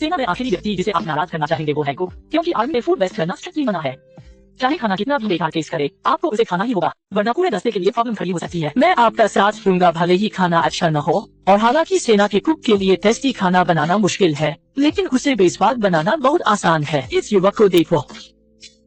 सेना में आखिरी व्यक्ति जिसे आप नाराज करना चाहेंगे वो है कुक, क्योंकि आर्मी में फूड वेस्ट करना स्ट्रिक्टली मना है। चाहे खाना कितना भी बेकार टेस्ट करे, आपको उसे खाना ही होगा, वरना पूरे दस्ते के लिए प्रॉब्लम खड़ी हो सकती है। मैं आपका साथ दूंगा भले ही खाना अच्छा न हो, और हालांकि सेना के कुक के लिए टेस्टी खाना बनाना मुश्किल है, लेकिन उसे बेस्वाद बनाना बहुत आसान है। इस युवक को देखो,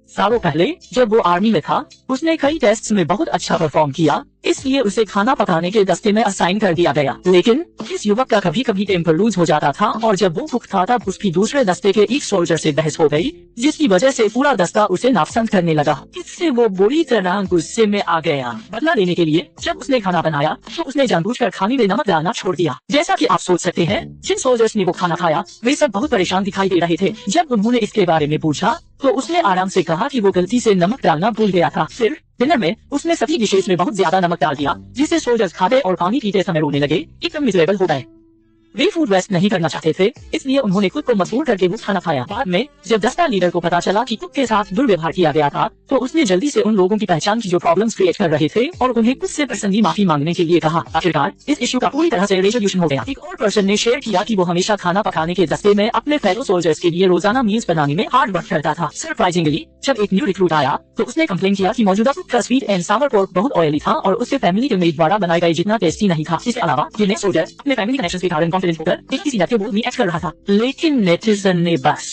सालों पहले जब वो आर्मी में था, उसने कई टेस्ट्स में बहुत अच्छा परफॉर्म किया, इसलिए उसे खाना पकाने के दस्ते में असाइन कर दिया गया। लेकिन इस युवक का कभी कभी टेम्पर लूज हो जाता था, और जब वो कुक था तब उसकी दूसरे दस्ते के एक सोल्जर से बहस हो गई, जिसकी वजह से पूरा दस्ता उसे नापसंद करने लगा। इससे वो बुरी तरह गुस्से में आ गया। बदला लेने के लिए जब उसने खाना बनाया तो उसने जानबूझकर खाने में नमक डालना छोड़ दिया। जैसा कि आप सोच सकते हैं, जिन सोल्जर्स ने वो खाना खाया वे सब बहुत परेशान दिखाई दे रहे थे। जब उन्होंने इसके बारे में पूछा तो उसने आराम से कहा कि वो गलती से नमक डालना भूल गया था। फिर डिनर में उसने सभी डिशेज में बहुत ज्यादा नमक डाल दिया, जिससे सोल्जर्स खाते और पानी पीते समय रोने लगे, एकदम मिजरेबल हो गए। वे फूड वेस्ट नहीं करना चाहते थे, इसलिए उन्होंने खुद को मजबूर करके वो खाना खाया। बाद में जब दस्ता लीडर को पता चला कि कुक के साथ दुर्व्यवहार किया गया था, तो उसने जल्दी से उन लोगों की पहचान की जो प्रॉब्लम्स क्रिएट कर रहे थे, और उन्हें खुद से पर्सनली माफी मांगने के लिए कहा। आखिरकार इस इश्यू का पूरी तरह से रेजोल्यूशन हो गया। एक और पर्सन ने शेयर किया कि वो हमेशा खाना पकाने के दस्ते में अपने फेलो सोल्जर्स के लिए रोजाना मील्स बनाने में हार्ड वर्क करता था। सरप्राइजिंगली जब एक न्यू रिक्रूट आया तो उसने कंप्लेन किया कि मौजूदा कुक का स्वीट एंड सावर पोर्क बहुत ऑयली था और उससे फैमिली के मेड द्वारा बनाए गए जितना टेस्टी नहीं था। इसके अलावा ये नए सोल्जर अपने फैमिली कनेक्शन के कारण कॉन्फिडेंस होकर एक किसी के बोल में एक्ट कर रहा था, लेकिन नेटिजन ने बस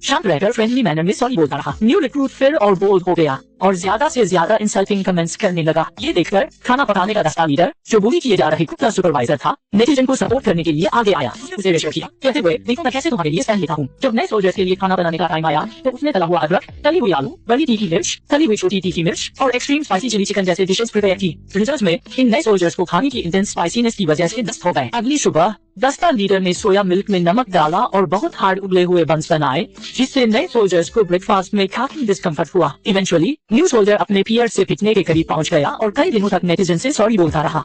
शांत रहकर फ्रेंडली मैनर में सॉरी बोलता रहा। न्यू रिक्रूट फिर और बोल्ड हो गया और ज्यादा से ज्यादा इंसल्टिंग कमेंट्स करने लगा। ये देखकर खाना पकाने का दस्ता लीडर, जो बुली किए जा रहे कुक का सुपरवाइजर था, नेटिजन को सपोर्ट करने के लिए आगे आया। उसने उसे रेशर किया, कहते हुए देखो मैं कैसे तुम्हारे लिए स्टैंड लेता हूँ। जब नए सोल्जर्स के लिए खाना बनाने का टाइम आया तो उसने तला हुआ अदरक, तली हुई आलू, बड़ी तीखी मिर्च, तली हुई छोटी तीखी मिर्च और एक्सट्रीम स्पाइसी चिली चिकन जैसे डिशेस प्रिपेयर की। रिजल्ट में इन नए सोल्जर्स को खाने की इंटेंस स्पाइसीनेस की वजह से दस्त हो गए। अगली सुबह दस्ता लीडर ने सोया मिल्क में नमक डाला और बहुत हार्ड उबले हुए बंस बनाए, जिससे नए सोल्जर्स को ब्रेकफास्ट में काफी डिस्कम्फर्ट हुआ। इवेंचुअली न्यू सोल्जर अपने पियर से पिटने के करीब पहुंच गया और कई दिनों तक नेटिजन से सॉरी बोलता रहा।